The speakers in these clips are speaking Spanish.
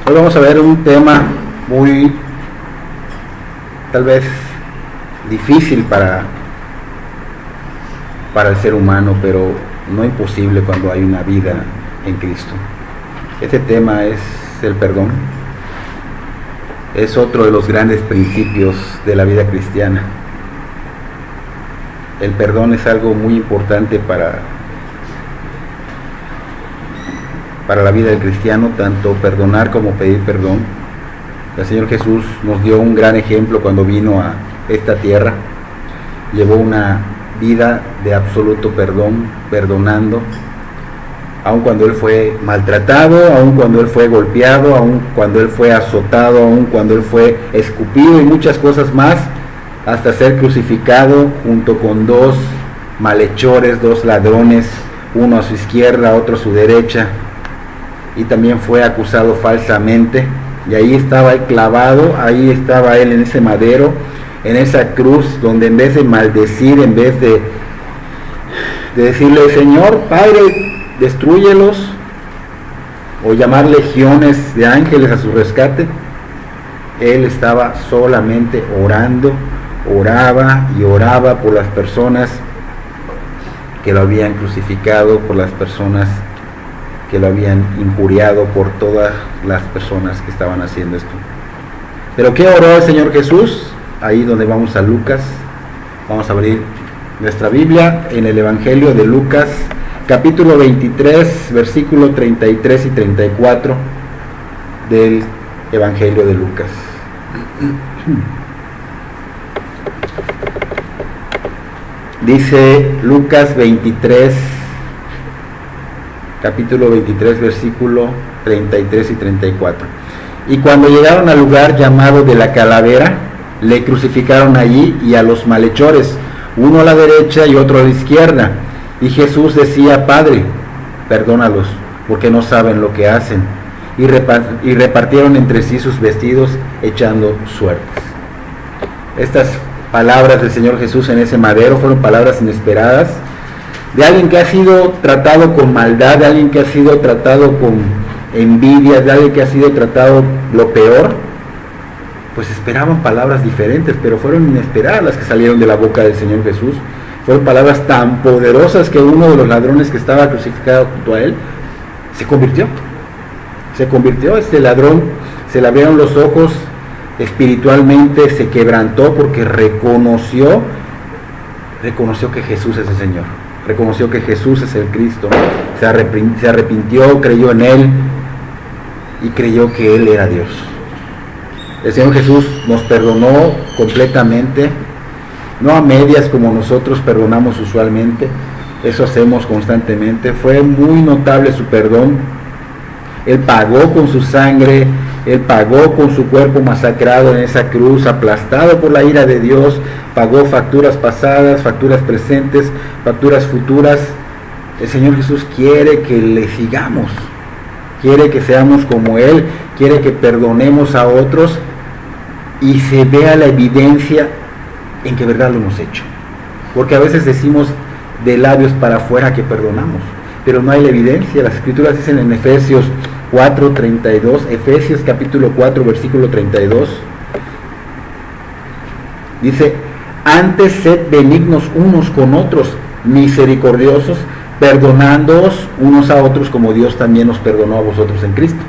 Hoy vamos a ver un tema muy, tal vez, difícil para el ser humano, pero no imposible cuando hay una vida en Cristo. Este tema es el perdón. Es otro de los grandes principios de la vida cristiana. El perdón es algo muy importante para la vida del cristiano, tanto perdonar como pedir perdón. El Señor Jesús nos dio un gran ejemplo cuando vino a esta tierra. Llevó una vida de absoluto perdón, perdonando, aun cuando Él fue maltratado, aun cuando Él fue golpeado, aun cuando Él fue azotado, aun cuando Él fue escupido y muchas cosas más, hasta ser crucificado junto con dos malhechores, dos ladrones, uno a su izquierda, otro a su derecha, y también fue acusado falsamente, y ahí estaba Él clavado, ahí estaba Él en ese madero, en esa cruz, donde en vez de maldecir, en vez de decirle, Señor, Padre, destrúyelos, o llamar legiones de ángeles a su rescate, Él estaba solamente orando, oraba y oraba por las personas que lo habían crucificado, por las personas que lo habían injuriado, por todas las personas que estaban haciendo esto. Pero ¿qué oró el Señor Jesús? Ahí donde vamos a Lucas, vamos a abrir nuestra Biblia en el Evangelio de Lucas, capítulo 23, versículo 33 y 34 del Evangelio de Lucas. Dice Lucas 23, capítulo 23, versículo 33 y 34. Y cuando llegaron al lugar llamado de la Calavera, le crucificaron allí y a los malhechores, uno a la derecha y otro a la izquierda. Y Jesús decía, Padre, perdónalos, porque no saben lo que hacen. Y repartieron entre sí sus vestidos, echando suertes. Estas palabras del Señor Jesús en ese madero fueron palabras inesperadas, de alguien que ha sido tratado con maldad, de alguien que ha sido tratado con envidia, de alguien que ha sido tratado lo peor. Pues esperaban palabras diferentes, pero fueron inesperadas las que salieron de la boca del Señor Jesús. Fueron palabras tan poderosas que uno de los ladrones que estaba crucificado junto a Él se convirtió. Este ladrón, se le abrieron los ojos espiritualmente, se quebrantó porque reconoció que Jesús es el Señor, reconoció que Jesús es el Cristo, se arrepintió, creyó en Él y creyó que Él era Dios. El Señor Jesús nos perdonó completamente, no a medias como nosotros perdonamos usualmente, eso hacemos constantemente. Fue muy notable su perdón. Él pagó con su sangre, Él pagó con su cuerpo masacrado en esa cruz, aplastado por la ira de Dios, pagó facturas pasadas, facturas presentes, facturas futuras. El Señor Jesús quiere que le sigamos, quiere que seamos como Él, quiere que perdonemos a otros y se vea la evidencia en que verdad lo hemos hecho. Porque a veces decimos de labios para afuera que perdonamos, pero no hay la evidencia. Las Escrituras dicen en Efesios 4:32, Efesios capítulo 4, versículo 32, dice, antes sed benignos unos con otros, misericordiosos, perdonándoos unos a otros como Dios también nos perdonó a vosotros en Cristo.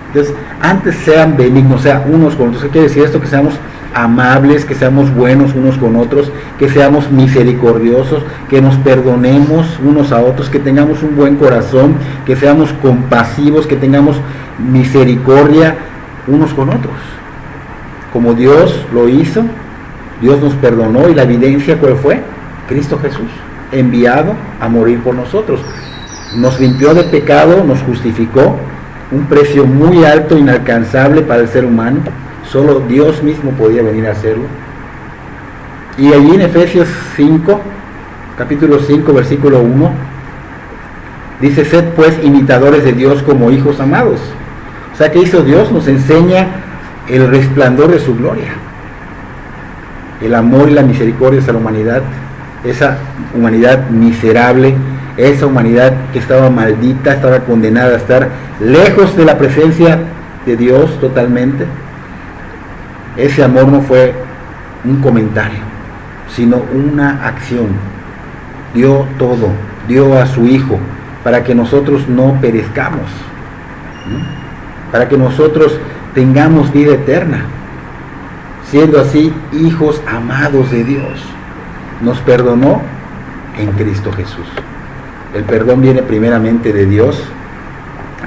Entonces, antes sean benignos, sea unos con otros. ¿Qué quiere decir esto? Que seamos amables, que seamos buenos unos con otros, que seamos misericordiosos, que nos perdonemos unos a otros, que tengamos un buen corazón, que seamos compasivos, que tengamos misericordia unos con otros. Como Dios lo hizo, Dios nos perdonó, y la evidencia ¿cuál fue? Cristo Jesús, enviado a morir por nosotros. Nos limpió de pecado, nos justificó, un precio muy alto, inalcanzable para el ser humano. Solo Dios mismo podía venir a hacerlo. Y allí en Efesios 5, capítulo 5, versículo 1, dice, sed pues imitadores de Dios como hijos amados. O sea, ¿qué hizo Dios? Nos enseña el resplandor de su gloria, el amor y la misericordia hacia la humanidad, esa humanidad miserable, esa humanidad que estaba maldita, estaba condenada a estar lejos de la presencia de Dios totalmente. Ese amor no fue un comentario, sino una acción. Dio todo, dio a su Hijo para que nosotros no perezcamos, para que nosotros tengamos vida eterna, siendo así hijos amados de Dios. Nos perdonó en Cristo Jesús. El perdón viene primeramente de Dios.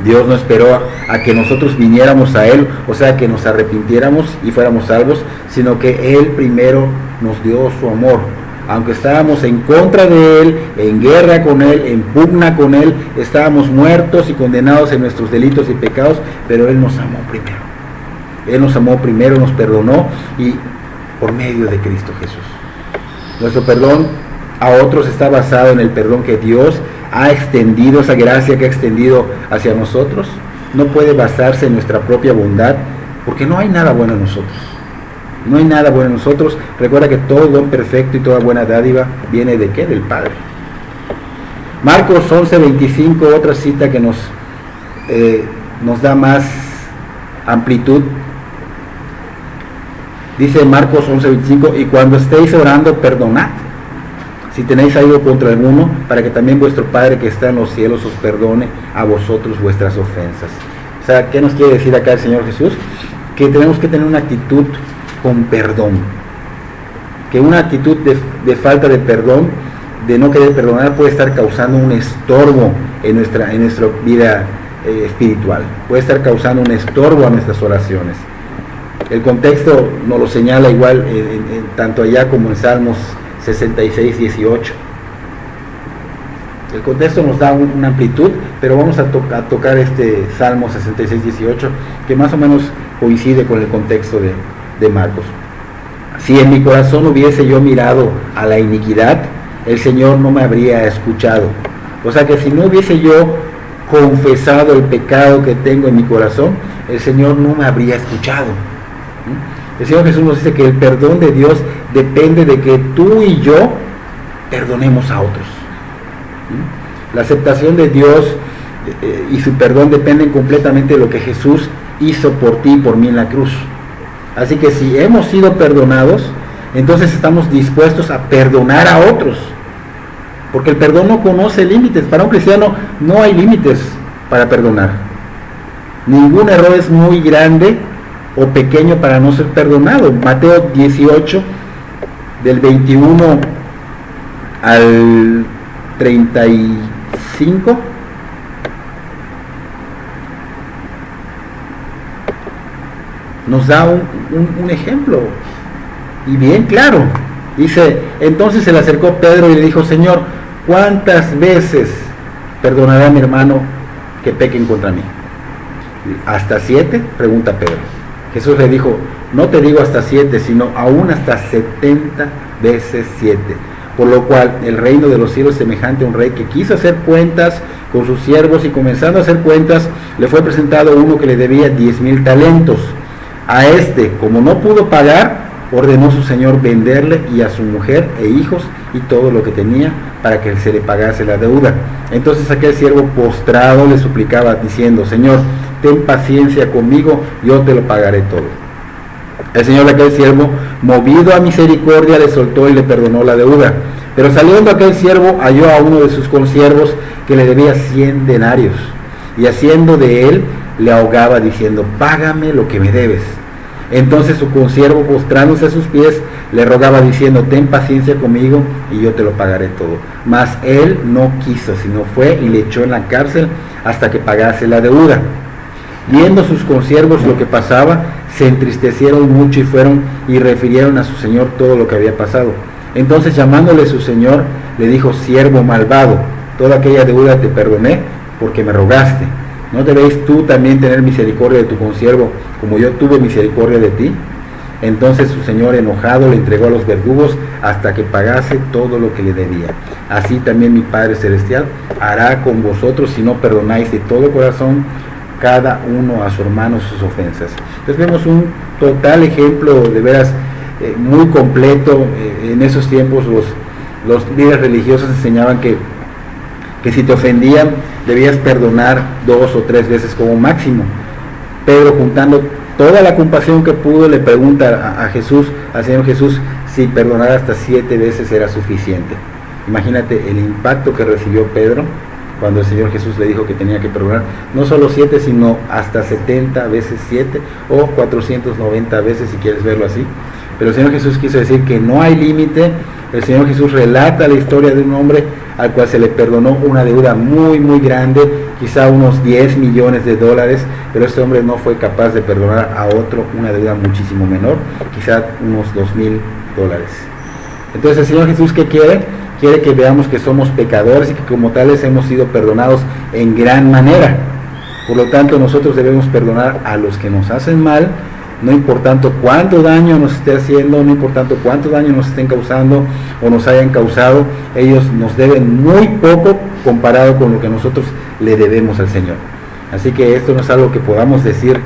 Dios no esperó a que nosotros viniéramos a Él, o sea, que nos arrepintiéramos y fuéramos salvos, sino que Él primero nos dio su amor. Aunque estábamos en contra de Él, en guerra con Él, en pugna con Él, estábamos muertos y condenados en nuestros delitos y pecados, pero Él nos amó primero. Él nos amó primero, nos perdonó, y por medio de Cristo Jesús. Nuestro perdón a otros está basado en el perdón que Dios ha extendido, esa gracia que ha extendido hacia nosotros. No puede basarse en nuestra propia bondad, porque no hay nada bueno en nosotros. No hay nada bueno en nosotros. Recuerda que todo don perfecto y toda buena dádiva viene ¿de qué? Del Padre. Marcos 11:25, otra cita que nos da más amplitud. Dice Marcos 11:25, y cuando estéis orando, perdonad, si tenéis algo contra alguno, para que también vuestro Padre que está en los cielos os perdone a vosotros vuestras ofensas. O sea, ¿qué nos quiere decir acá el Señor Jesús? Que tenemos que tener una actitud con perdón. Que una actitud de falta de perdón, de no querer perdonar, puede estar causando un estorbo en nuestra vida espiritual. Puede estar causando un estorbo a nuestras oraciones. El contexto nos lo señala igual tanto allá como en Salmos 66:18. El contexto nos da una amplitud, pero vamos a tocar este Salmo 66:18, que más o menos coincide con el contexto de Marcos. Si en mi corazón hubiese yo mirado a la iniquidad, el Señor no me habría escuchado. O sea que si no hubiese yo confesado el pecado que tengo en mi corazón, el Señor no me habría escuchado. El Señor Jesús nos dice que el perdón de Dios depende de que tú y yo perdonemos a otros. La aceptación de Dios y su perdón dependen completamente de lo que Jesús hizo por ti y por mí en la cruz. Así que si hemos sido perdonados, entonces estamos dispuestos a perdonar a otros, porque el perdón no conoce límites. Para un cristiano no hay límites para perdonar. Ningún error es muy grande o pequeño para no ser perdonado. Mateo 18, del 21 al 35, nos da un ejemplo, y bien claro. Dice, entonces se le acercó Pedro y le dijo, Señor, ¿cuántas veces perdonará a mi hermano que pequen contra mí? ¿Hasta 7? Pregunta Pedro. Jesús le dijo, no te digo hasta 7, sino aún hasta 70 veces 7. Por lo cual el reino de los cielos es semejante a un rey que quiso hacer cuentas con sus siervos, y comenzando a hacer cuentas, le fue presentado uno que le debía 10,000 talentos. A este, como no pudo pagar, ordenó su señor venderle y a su mujer e hijos y todo lo que tenía, para que se le pagase la deuda. Entonces aquel siervo postrado le suplicaba diciendo, Señor, ten paciencia conmigo, yo te lo pagaré todo. El señor de aquel siervo, movido a misericordia, le soltó y le perdonó la deuda. Pero saliendo aquel siervo, halló a uno de sus consiervos que le debía 100 denarios, y haciendo de él, le ahogaba diciendo, págame lo que me debes. Entonces su consiervo, postrándose a sus pies, le rogaba diciendo, ten paciencia conmigo y yo te lo pagaré todo. Mas él no quiso, sino fue y le echó en la cárcel hasta que pagase la deuda. Viendo sus consiervos lo que pasaba, se entristecieron mucho y fueron y refirieron a su señor todo lo que había pasado. Entonces, llamándole su señor, le dijo, siervo malvado, toda aquella deuda te perdoné porque me rogaste. ¿No debéis tú también tener misericordia de tu consiervo, como yo tuve misericordia de ti? Entonces su señor, enojado, le entregó a los verdugos hasta que pagase todo lo que le debía. Así también mi Padre Celestial hará con vosotros si no perdonáis de todo corazón cada uno a su hermano sus ofensas. Entonces vemos un total ejemplo, de veras muy completo. En esos tiempos los líderes religiosos enseñaban que si te ofendían debías perdonar 2 o 3 veces como máximo. Pedro, juntando toda la compasión que pudo, le pregunta a Jesús, al Señor Jesús, si perdonar hasta 7 veces era suficiente. Imagínate el impacto que recibió Pedro cuando el Señor Jesús le dijo que tenía que perdonar, no solo 7, sino hasta 70 veces 7, o 490 veces, si quieres verlo así. Pero el Señor Jesús quiso decir que no hay límite. El Señor Jesús relata la historia de un hombre al cual se le perdonó una deuda muy muy grande, quizá unos 10 millones de dólares, pero este hombre no fue capaz de perdonar a otro una deuda muchísimo menor, quizá unos $2,000. Entonces el Señor Jesús, ¿qué quiere? Quiere que veamos que somos pecadores y que como tales hemos sido perdonados en gran manera. Por lo tanto, nosotros debemos perdonar a los que nos hacen mal, no importando cuánto daño nos esté haciendo, no importando cuánto daño nos estén causando o nos hayan causado. Ellos nos deben muy poco comparado con lo que nosotros le debemos al Señor. Así que esto no es algo que podamos decir,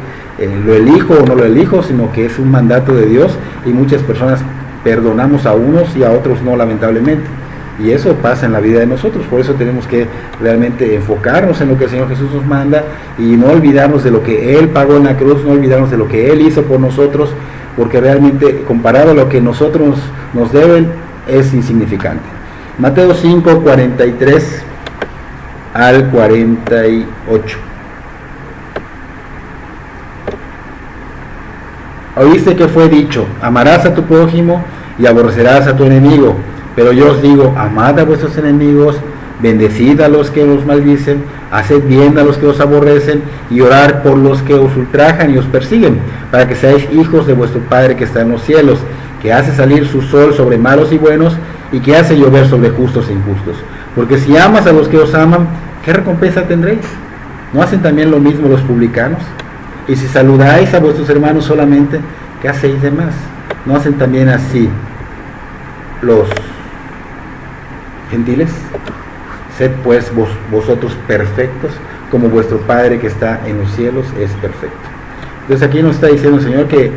lo elijo o no lo elijo, sino que es un mandato de Dios, y muchas personas perdonamos a unos y a otros no, lamentablemente. Y eso pasa en la vida de nosotros. Por eso tenemos que realmente enfocarnos en lo que el Señor Jesús nos manda y no olvidarnos de lo que Él pagó en la cruz, no olvidarnos de lo que Él hizo por nosotros, porque realmente comparado a lo que nosotros nos deben es insignificante. Mateo 5, 43 al 48. Oíste que fue dicho, amarás a tu prójimo y aborrecerás a tu enemigo. Pero yo os digo, amad a vuestros enemigos, bendecid a los que os maldicen, haced bien a los que os aborrecen, y orad por los que os ultrajan y os persiguen, para que seáis hijos de vuestro Padre que está en los cielos, que hace salir su sol sobre malos y buenos, y que hace llover sobre justos e injustos. Porque si amas a los que os aman, ¿qué recompensa tendréis? ¿No hacen también lo mismo los publicanos? Y si saludáis a vuestros hermanos solamente, ¿qué hacéis de más? ¿No hacen también así los gentiles? Sed pues vosotros perfectos, como vuestro Padre que está en los cielos es perfecto. Entonces aquí nos está diciendo el Señor que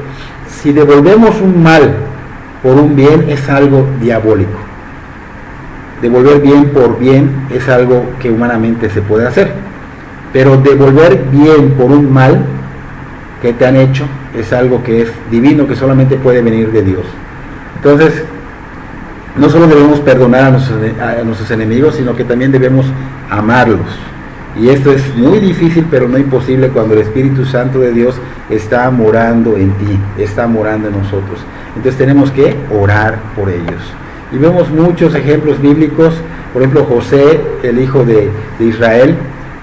si devolvemos un mal por un bien es algo diabólico. Devolver bien por bien es algo que humanamente se puede hacer, pero devolver bien por un mal que te han hecho es algo que es divino, que solamente puede venir de Dios. Entonces, no solo debemos perdonar a nuestros enemigos, sino que también debemos amarlos. Y esto es muy difícil, pero no imposible, cuando el Espíritu Santo de Dios está morando en ti, está morando en nosotros. Entonces tenemos que orar por ellos. Y vemos muchos ejemplos bíblicos. Por ejemplo, José, el hijo de Israel,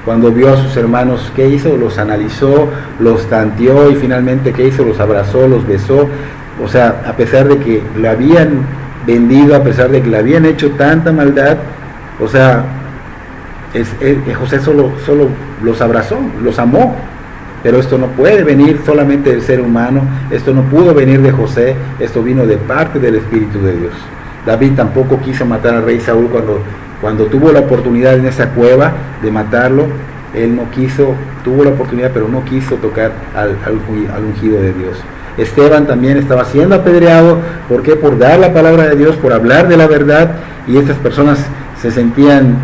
cuando vio a sus hermanos, ¿qué hizo? Los analizó, los tanteó, y finalmente, ¿qué hizo? Los abrazó, los besó. O sea, a pesar de que lo habían vendido, a pesar de que le habían hecho tanta maldad, o sea, José solo los abrazó, los amó. Pero esto no puede venir solamente del ser humano, esto no pudo venir de José, esto vino de parte del Espíritu de Dios. David tampoco quiso matar al rey Saúl cuando tuvo la oportunidad en esa cueva de matarlo. Él no quiso, tuvo la oportunidad, pero no quiso tocar al ungido de Dios. Esteban también estaba siendo apedreado. ¿Por qué? Por dar la palabra de Dios, por hablar de la verdad, y estas personas se sentían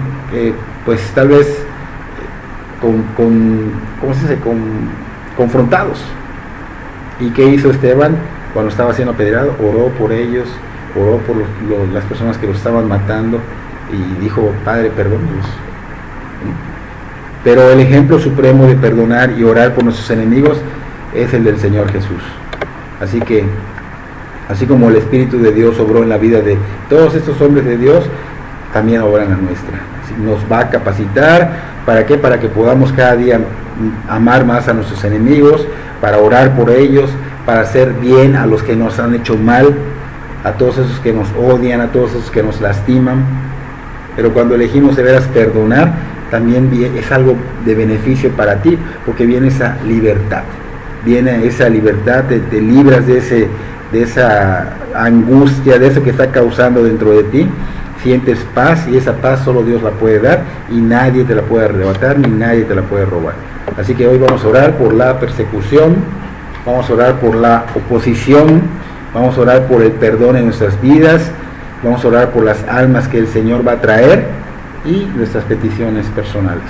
pues tal vez ¿cómo se dice? Confrontados. ¿Y qué hizo Esteban cuando estaba siendo apedreado? Oró por ellos, oró por las personas que los estaban matando, y dijo: Padre, perdónalos. Pero el ejemplo supremo de perdonar y orar por nuestros enemigos es el del Señor Jesús. Así que, así como el Espíritu de Dios obró en la vida de todos estos hombres de Dios, también obra en la nuestra. Nos va a capacitar. ¿Para qué? Para que podamos cada día amar más a nuestros enemigos, para orar por ellos, para hacer bien a los que nos han hecho mal, a todos esos que nos odian, a todos esos que nos lastiman. Pero cuando elegimos de veras perdonar, también es algo de beneficio para ti, porque viene esa libertad. Viene esa libertad, te libras de esa angustia, de eso que está causando dentro de ti. Sientes paz, y esa paz solo Dios la puede dar, y nadie te la puede arrebatar, ni nadie te la puede robar. Así que hoy vamos a orar por la persecución, vamos a orar por la oposición, vamos a orar por el perdón en nuestras vidas, vamos a orar por las almas que el Señor va a traer, y nuestras peticiones personales.